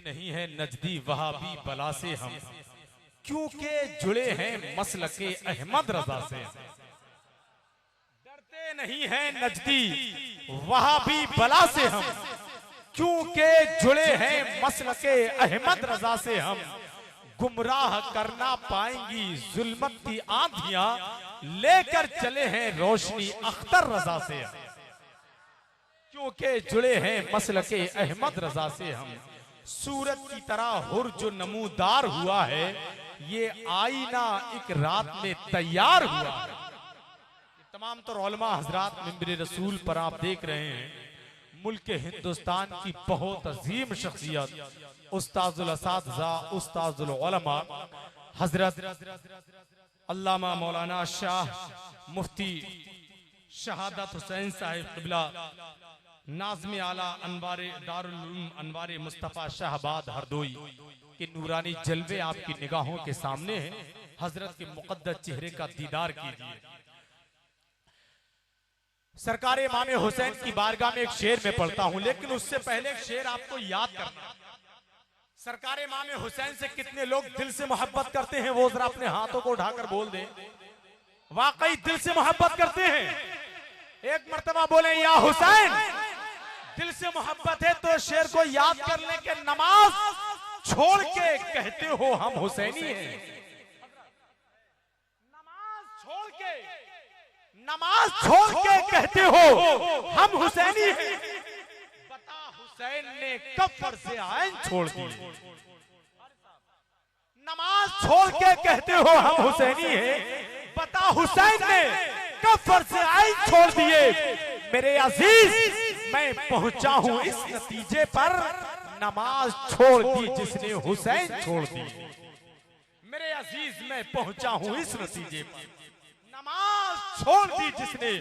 नहीं है नजदी वहाबी बला से हम, क्योंकि जुड़े हैं मसलके अहमद रजा से। डरते नहीं है नजदी वहाबी बला से हम, क्योंकि जुड़े हैं मसलके अहमद रजा से हम। गुमराह करना पाएंगी जुल्मत की आंधियां, लेकर चले हैं रोशनी अख्तर रजा से हम, क्योंकि जुड़े हैं मसलके अहमद रजा से हम। सूरत की तरह हुर जो नमूदार हुआ है, ये आईना एक रात में तैयार हुआ है। तमाम तो उलमा हजरात मिंबर रसूल पर आप देख रहे हैं, मुल्क हिंदुस्तान की बहुत अजीम शख्सियत उस्ताजुल असातिज़ा उस्ताजुल उलमा हजरत अल्लामा मौलाना शाह मुफ्ती शहादत हुसैन साहिब क़िबला नाज़्म आला अनवारे दारुल उलूम अनवारे मुस्तफ़ा शाहबाद हरदोई के नूरानी जलवे आपकी निगाहों के सामने हैं। हजरत के मुक़द्दस चेहरे का दीदार कीजिए। सरकार इमाम हुसैन की बारगाह में एक शेर में पढ़ता हूं, लेकिन उससे पहले एक शेर आपको याद करना। सरकार इमाम हुसैन से कितने लोग दिल से मोहब्बत करते हैं, वो जरा अपने हाथों को उठाकर बोल दें। वाकई दिल से मोहब्बत करते हैं। एक मर्तबा बोले या हुसैन। दिल से मोहब्बत है तो शेर को याद कर लें कि नमाज छोड़ के कहते हो हम हुसैनी हैं। नमाज छोड़ के कहते हो हम हुसैनी हैं। बता हुसैन ने कब फर्ज़ आइन छोड़ दी। नमाज छोड़ के कहते हो हम हुसैनी हैं। बता हुसैन ने कब फर्ज़ आइन छोड़ दिए। मेरे अजीज मैं पहुंचा हूं इस नतीजे पर, नमाज छोड़ दी जिसने हुसैन छोड़ दी। मेरे अजीज मैं पहुंचा हूं इस नतीजे पर, नमाज छोड़ दी जिसने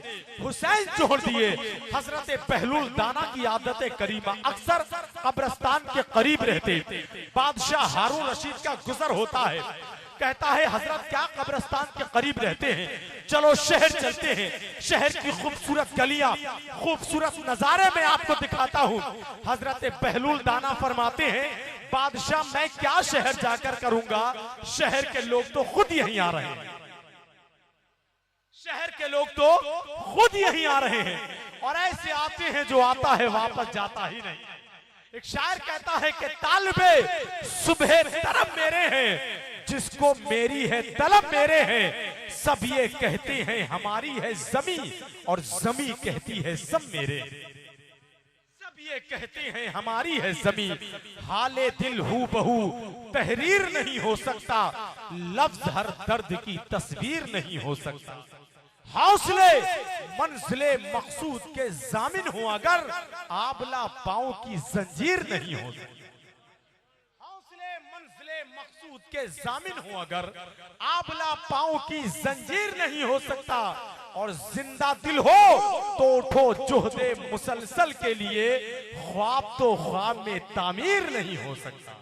हुसैन छोड़ दिए। हजरत बहलूल दाना की आदत करीमा अक्सर कब्रिस्तान के करीब रहते। बादशाह हारून रशीद का गुजर होता है, कहता है हजरत क्या कब्रिस्तान के करीब रहते हैं, चलो शहर चलते हैं। शहर की खूबसूरत गलियां, खूबसूरत नजारे में आपको दिखाता हूँ। हजरत बहलूल दाना फरमाते हैं बादशाह मैं क्या शहर जाकर करूंगा, शहर के लोग तो खुद यहीं आ रहे हैं। शहर के लोग तो खुद यहीं आ रहे हैं, और ऐसे आते हैं जो आता है वापस जाता ही नहीं। एक शायर कहता है कि तालिबे सुबह तरफ मेरे हैं, जिसको मेरी है तलब मेरे हैं। सब ये कहते हैं हमारी है जमी, और जमी कहती है सब मेरे। सब ये कहते हैं हमारी है जमी, हाले दिल हू बहू तहरीर नहीं हो सकता, लफ्ज हर दर्द की तस्वीर नहीं हो सकता। हौसले मंजिले मकसूद के जामिन हो अगर, आबला पांव की जंजीर नहीं हो सकती। मकसूद के जामिन हो अगर, आबला पांव की जंजीर नहीं हो सकता। और जिंदा दिल हो तो उठो जोहदे मुसलसल के लिए, ख्वाब तो ख्वाब में तामीर नहीं हो सकता।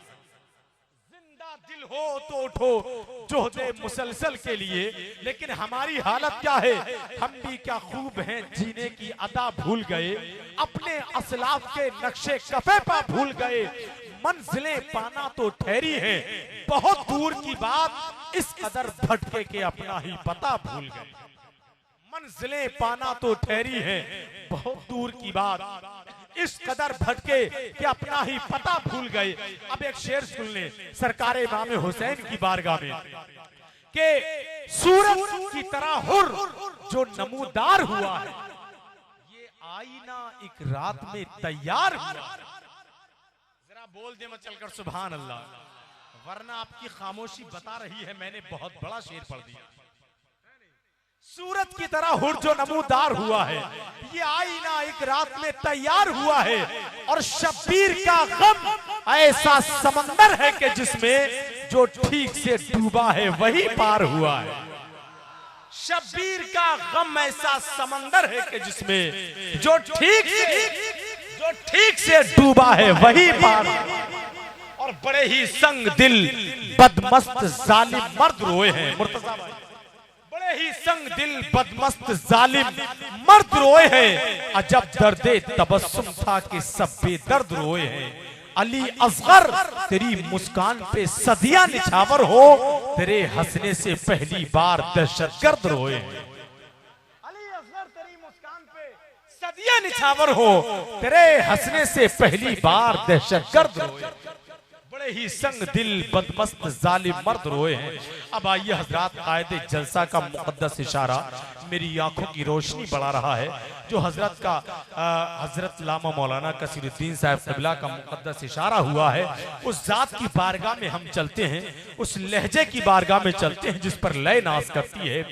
जिंदा दिल हो तो उठो जोहदे मुसलसल के लिए। लेकिन हमारी हालत क्या है, हम भी क्या खूब हैं जीने की अदा भूल गए, अपने असलाफ के नक्शे कफे पर भूल गए। मंजिलें पाना तो ठहरी है, बहुत दूर की बात, इस कदर भटके के अपना ही पता भूल गए। मंजिलें पाना तो ठहरी है, बहुत दूर की बात, इस कदर भटके कि अपना ही पता भूल गए। अब एक शेर सुन ले सरकार इमाम हुसैन की बारगाह में, कि सूरत की तरह हुर जो नमूदार हुआ है, ये आईना एक रात में तैयार हुआ। बोल दे मत चलकर सुभान अल्लाह, वरना आपकी खामोशी बता रही है मैंने बहुत बड़ा शेर पढ़ दिया। सूरत की तरह हुर जो नमूदार हुआ है, ये आईना एक रात में तैयार हुआ है। और शब्बीर का गम ऐसा समंदर है कि जिसमें जो ठीक से डूबा है वही पार हुआ है। शब्बीर का गम ऐसा समंदर है कि जिसमें जो ठीक से डूबा है वही पार। और बड़े ही संग दिल बदमस्त जालिम मर्द रोए हैं। मुर्तजा भाई, बड़े ही संग दिल बदमस्त जालिम मर्द रोए हैं। अजब दर्दे तबस्सुम था कि सब बेदर्द रोए हैं। अली असगर तेरी मुस्कान पे सदियां निछावर हो, तेरे हंसने से पहली बार दहशतगर्द रोए। अली असगर तेरी मुस्कान पे सदियां निछावर हो, तेरे हंसने से पहली बार दहशतगर्द रोए। बड़े ही संग दिल बदमस्त जालिम मर्द रोए हैं। अब आइए हजरात, कायदे जलसा का मुकद्दस इशारा मेरी आंखों की रोशनी बढ़ा रहा है, जो हजरत का हजरत लामा मौलाना कसीरुद्दीन साहब क़िबला का मुकद्दस इशारा हुआ है। उस जात की बारगाह में हम चलते हैं, उस लहजे की बारगाह में चलते हैं जिस पर लय नाज करती है,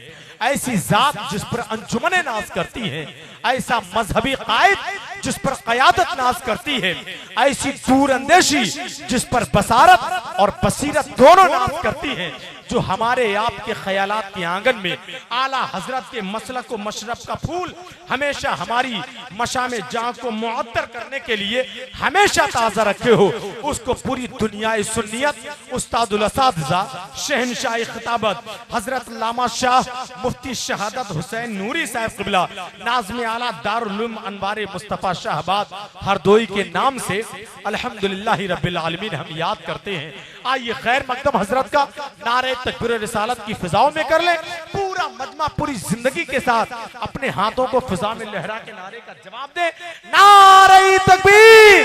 ऐसी जात जिस पर अंजुमने नाज करती है, ऐसा मजहबी कायद जिस पर क़यादत नाज करती है, ऐसी दूर अंदेशी जिस पर बसारत और बसीरत दोनों नाज करती है, जो हमारे आपके ख्यालात के आंगन में आला हजरत के मसलक को मशरफ का फूल हमेशा हमारी मशाम जान को मुअत्तर करने के लिए हमेशा ताज़ा रखे हो, उसको पूरी दुनिया सुन्नियत उस्तादुल असातिज़ा शहनशाह खिताबत हजरत लामा शाह मुफ्ती शहादत हुसैन नूरी साहब क़िबला नाज़िम आला दारुल उलूम अनवार मुस्तफ़ा शाहबाद हरदोई के नाम से अल्हम्दुलिल्लाह रब्बिल आलमीन हम याद करते हैं। आइए खैर मकदम हजरत का नारे तकबीर रिसालत की फिजाओं में कर ले। पूरा मजमा पूरी जिंदगी के साथ अपने हाथों को फिजा में लहरा के नारे का जवाब दे, नारे तकबीर।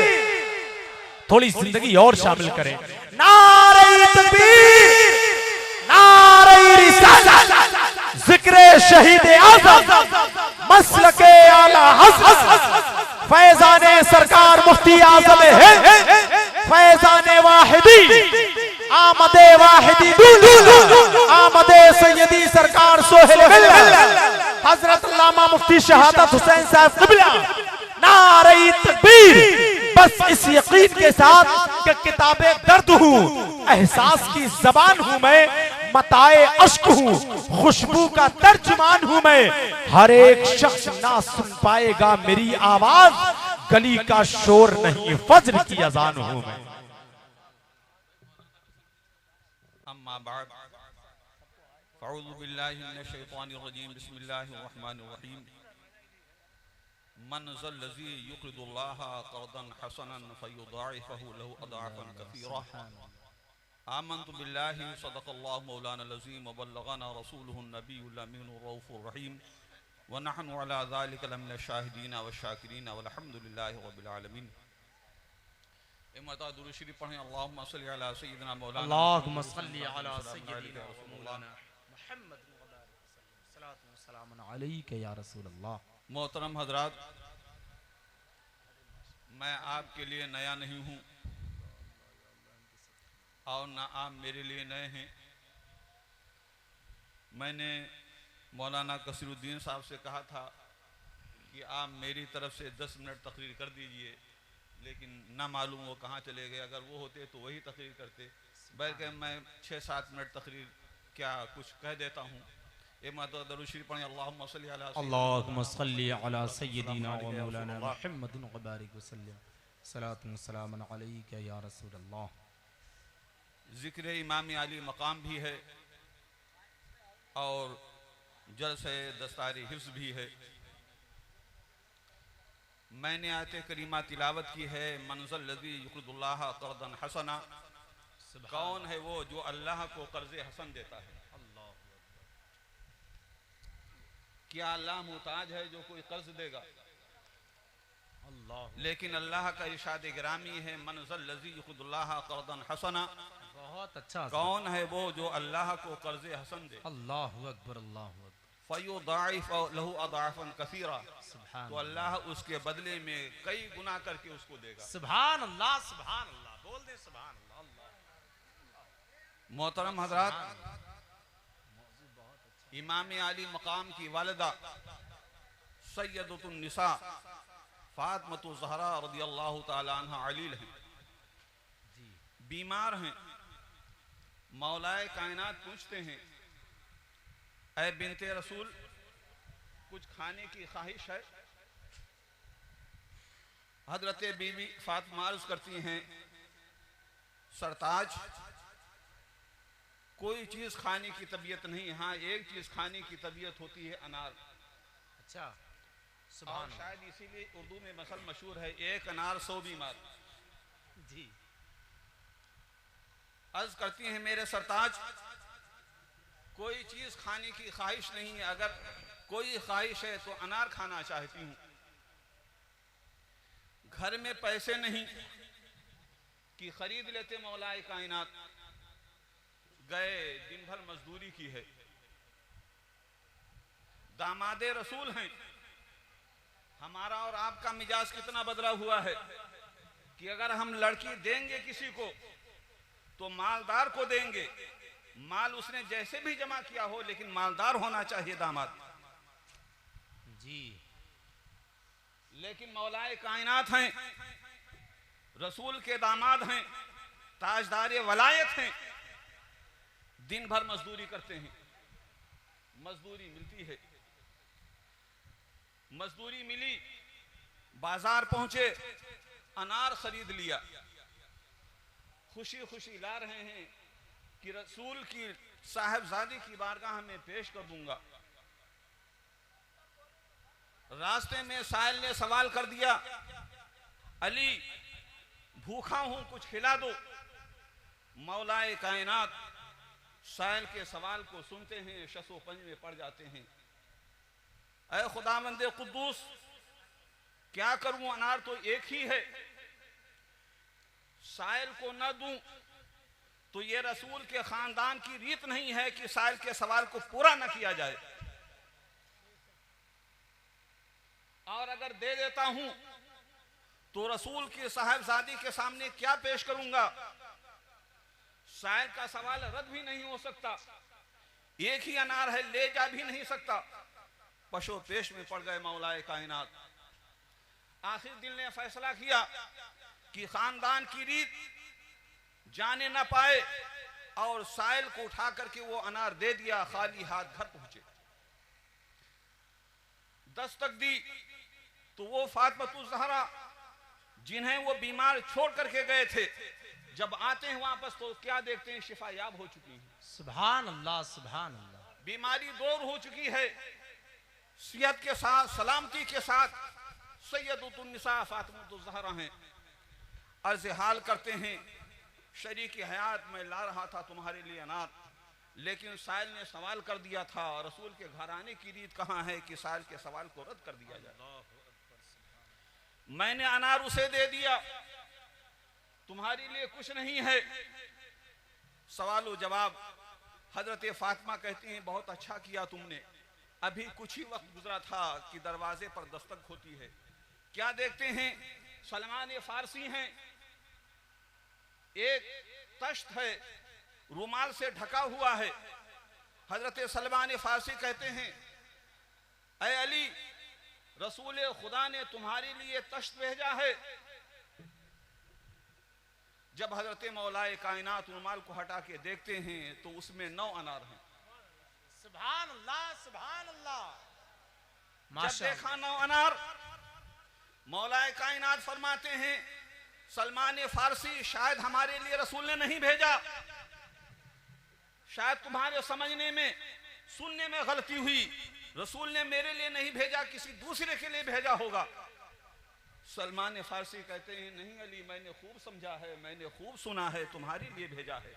थोड़ी जिंदगी और शामिल करें, नारे तकबीर, नारे रिसालत, जिक्र शहीद आज़म, मसलके आला हज़रत, फैज़ाने सरकार मुफ्ती आज़म है, फैज़ाने वाहिदी, आमदे वाहिदी, आमदे सैयदी सरकार सोहेल हजरत लामा मुफ्ती शहादत हुसैन साहब क़िबला, नारे तकबीर। बस इस यकीन के साथ कि किताबे दर्द हूँ, एहसास की जबान हूँ मैं, मताए अश्क हूँ, खुशबू का तर्जुमान हूँ मैं, हर एक शख्स ना सुन पाएगा मेरी आवाज, गली का शोर नहीं फज्र की अजान हूँ मैं। अम्मा बाद फ़अऊज़ु बिल्लाहि मिनश शैतानिर रजीम, बिस्मिल्लाहिर रहमानिर रहीम। मन ज़ल्लज़ी युक़रिदुल्लाहा क़र्ज़न हसनन फ़युज़ाइफ़हु लहु अज़ाफ़न कसीरा। आमन्तु बिल्लाहि सदक़ल्लाहु मौलाना अज़ीम व बल्लग़ना रसूलुहुन नबियुल अमीनुर रऊफ़ुर रहीम व नहनु अला ज़ालिका लमिनश शाहिदीन व शाकिरीन वल्हम्दुलिल्लाहि रब्बिल आलमीन। दुरूद शरीफ पढ़ें। अल्लाहुम्मा सल्लि अला सय्यिदिना मौलाना, अल्लाहुम्मा सल्लि अला सय्यिदिना मौलाना मुहम्मद सल्लल्लाहु अलैहि या रसूल अल्लाह। मोहतरम हजरात, मैं आपके लिए नया नहीं हूँ और ना आप मेरे लिए नए हैं। मैंने मौलाना कसीरुद्दीन साहब से कहा था कि आप मेरी तरफ से 10 मिनट तकरीर कर दीजिए, लेकिन ना मालूम वो कहाँ चले गए। अगर वो होते तो वही तकरीर करते, बल्कि मैं 6-7 मिनट तकरीर क्या कुछ कह देता हूँ। दरूद शरीफ पढ़ें। अल्लाहुम्मा सल्लि अला सय्यिदिना व मौलाना मुहम्मदिन व बारिक व सल्लम, सलातु व सलामुन अलैका या रसूल अल्लाह। ज़िक्र इमाम आली मकाम भी है और जलसे दस्तारी हिफ्ज़ भी है। मैंने आयत करीमा तिलावत की है, मनज़ल लज़ी युक़रिदुल्लाहा क़र्ज़न हसना। कौन है वो जो अल्लाह को कर्ज़े हसन देता है? क्या अल्लाह मुहताज है जो कोई कर्ज देगा? लेकिन अल्लाह का इरशाद गिरामी है, मनज़ल लज़ी युक़रिदुल्लाहा क़र्ज़न हसना। बहुत अच्छा। कौन है वो जो अल्लाह को कर्ज़े हसन दे? अल्लाहु अकबर, अल्लाहु अकबर। फ़युज़ाइफ़ लहु अज़ाफ़न कसीरा, तो अल्लाह उसके बदले में कई गुना करके उसको देगा। सुभान अल्लाह, सुभान अल्लाह, बोल दे सुभान अल्लाह। मोहतरम हज़रात, इमाम आली मकाम की वालिदा सैयदतुन निसा फातिमा ज़हरा रज़ियल्लाहु ताला अन्हा अलील हैं, बीमार हैं। मौलाए कायनात पूछते हैं, ऐ बिनते रसूल, कुछ खाने की ख्वाहिश है? हजरत बीबी फातिमा अर्ज़ करती हैं, सरताज, कोई चीज़ खाने की तबीयत नहीं। हाँ, एक चीज़ खाने की तबीयत होती है, अनार। अच्छा, और शायद इसीलिए उर्दू में मसल मशहूर है, एक अनार 100 बीमार। जी। अर्ज करती हैं मेरे सरताज, कोई चीज खाने की ख्वाहिश नहीं है, अगर कोई ख्वाहिश है तो अनार खाना चाहती हूँ। घर में पैसे नहीं कि खरीद लेते मौलाए कायनात, गए दिन भर मजदूरी की है। दामादे रसूल हैं, हमारा और आपका मिजाज कितना बदला हुआ है कि अगर हम लड़की देंगे किसी को तो मालदार को देंगे। माल उसने जैसे भी जमा किया हो, लेकिन मालदार होना चाहिए दामाद जी। लेकिन मौलाए कायनात हैं, रसूल के दामाद हैं, ताजदार वलायत हैं, दिन भर मजदूरी करते हैं। मजदूरी मिलती है, मजदूरी मिली, बाजार पहुंचे, अनार खरीद लिया, खुशी खुशी ला रहे हैं कि रसूल की साहबजादी की बारगाह में पेश कर दूंगा। रास्ते में साहिल ने सवाल कर दिया, अली भूखा हूं, कुछ खिला दो। मौलाए कायनात साहिल के सवाल को सुनते हैं, शसो पंज में पड़ जाते हैं। ऐ खुदावंदे कुद्दूस, क्या करूं, अनार तो एक ही है, साहिल को न दूं तो ये रसूल के खानदान की रीत नहीं है कि साहिल के सवाल को पूरा न किया जाए, और अगर दे देता हूं तो रसूल की साहबजादी के सामने क्या पेश करूंगा। साहिल का सवाल रद्द भी नहीं हो सकता, एक ही अनार है, ले जा भी नहीं सकता। पशु पेश में पड़ गए मौलाए कायनात। आखिर दिल ने फैसला किया कि खानदान की रीत जाने ना पाए, और साहिल को उठा करके वो अनार दे दिया। खाली हाथ घर पहुंचे, दस्तक दी तो वो फातिमा ज़हरा जिन्हें वो बीमार छोड़ करके गए थे, जब आते हैं वापस तो क्या देखते हैं, शिफा याब हो चुकी है। सुभान अल्लाह, सुभान अल्लाह। बीमारी दूर हो चुकी है, सेहत के साथ, सलामती के साथ सैयदतुन निसा फातिमा ज़हरा हैं। अर्ज़ हाल करते हैं, शरीक हयात में ला रहा था तुम्हारे लिए अनार, लेकिन साहिल ने सवाल कर दिया था। रसूल के घराने की रीत कहाँ है कि साहिल के सवाल को रद्द कर दिया जाए। मैंने अनार उसे दे दिया, तुम्हारे लिए कुछ नहीं है। सवाल जवाब। हजरत फातिमा कहती हैं, बहुत अच्छा किया तुमने, अभी कुछ ही वक्त गुजरा था कि दरवाजे पर दस्तक होती है। क्या देखते हैं, सलमान फारसी हैं, एक तश्त है, रुमाल से ढका हुआ है। हजरत सलमान फारसी कहते हैं, ऐ अली, रसूल खुदा ने तुम्हारे लिए तश्त भेजा है। जब हजरत मौलाए कायनात रुमाल को हटा के देखते हैं तो उसमें 9 अनार हैं। सुभान अल्लाह, सुभान अल्लाह। जब देखा 9 अनार, मौलाए कायनात फरमाते हैं, सलमान फारसी, शायद हमारे लिए रसूल ने नहीं भेजा, शायद तुम्हारे समझने में, सुनने में गलती हुई। रसूल ने मेरे लिए नहीं भेजा, किसी दूसरे के लिए भेजा होगा। सलमान फारसी कहते हैं, नहीं अली, मैंने खूब समझा है, मैंने खूब सुना है, तुम्हारे लिए भेजा है।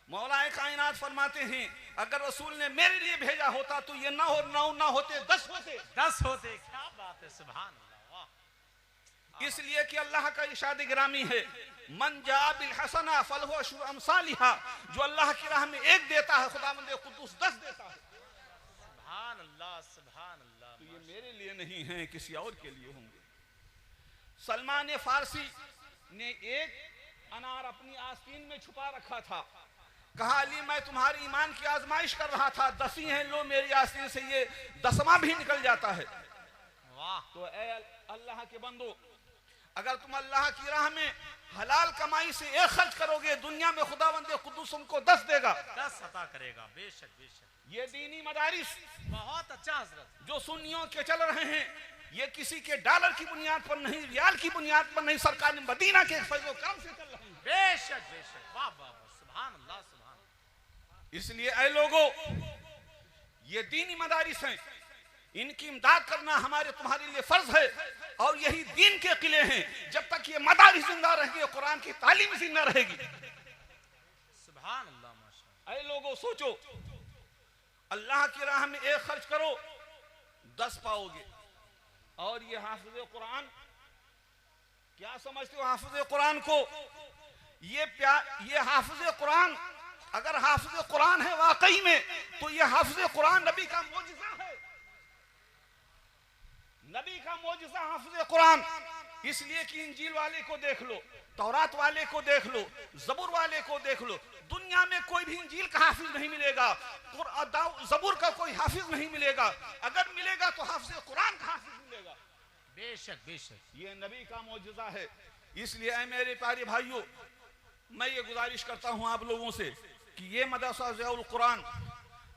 मौलाए कायनात फरमाते हैं, अगर रसूल ने मेरे लिए भेजा होता तो ये 9 ना होते, 10 होते। 10 होते। क्या बात है, सुभान अल्लाह। इसलिए कि अल्लाह का इरशाद गिरामी है, मन जा बिल हसना फलहु अशरु अमसालिहा, जो अल्लाह की राह में एक देता है, खुदावंद कुद्दूस 10 देता है। सुभान अल्लाह, सुभान अल्लाह। तो ये मेरे लिए नहीं है, किसी और के लिए होंगे। सलमान फारसी ने एक अनार अपनी आस्तीन में छुपा रखा था। कहा, अली, मैं तुम्हारी ईमान की आजमाइश कर रहा था, 10 ही हैं, लो मेरी आस्तीन से ये 10वां भी निकल जाता है। वाह। तो ऐ अल्लाह के बंदो, अगर तुम अल्लाह की राह में हलाल कमाई से एक खर्च करोगे, दुनिया में खुदावंद कुद्दूस तुमको 10 देगा, 10 अता करेगा। बेशक, बेशक। ये दीनी मदारिस बहुत अच्छा हजरत। जो सुन्नियों के चल रहे हैं, ये किसी के डॉलर की बुनियाद पर नहीं, रियाल की बुनियाद पर नहीं, सरकार मदीना के फजलो करम से चल रहे हैं। बेशक, बेशक। वाह वाह वाह, सुभान अल्लाह, सुभान। इसलिए ऐ लोगों, ये दीनी मदारिस हैं, इनकी इमदाद करना हमारे तुम्हारे लिए फर्ज है। और यही दीन के किले हैं। जब तक ये मदारिस जिंदा रहेगी, कुरान की तालीम जिंदा रहेगी। सुभान अल्लाह, माशाअल्लाह। ऐ लोगों, सोचो, अल्लाह की राह में एक खर्च करो 10 पाओगे। और ये हाफिज कुरान, क्या समझते हो हाफिज कुरान को? ये हाफिज कुरान, अगर हाफिज कुरान है वाकई में, तो ये हाफिज कुरान नबी का मोजिज़ा है। नबी का मोजिज़ा हाफिज कुरान। इसलिए कि इंजील वाले को देख लो, तौरात वाले को देख लो, जबूर वाले को देख लो, दुनिया में कोई भी इंजील का हाफिज नहीं मिलेगा, जबूर का कोई हाफिज नहीं मिलेगा। अगर मिलेगा तो हाफिज कुरान का हाफिज मिलेगा। बेशक बेशक, ये नबी का मोजिज़ा है। इसलिए ऐ मेरे प्यारे भाइयों, मैं ये गुजारिश करता हूं आप लोगों से कि ये मदरसा ज़ियाउल कुरान,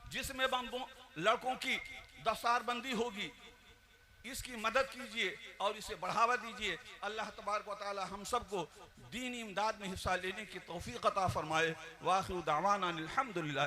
जिसमें लड़कों की दस्तारबंदी होगी, इसकी मदद कीजिए और इसे बढ़ावा दीजिए। अल्लाह तबारक व तआला हम सबको दीनी इमदाद में हिस्सा लेने की तौफीक अता फरमाए। वाखिर दावाना अनिल हम्दुलिल्लाह।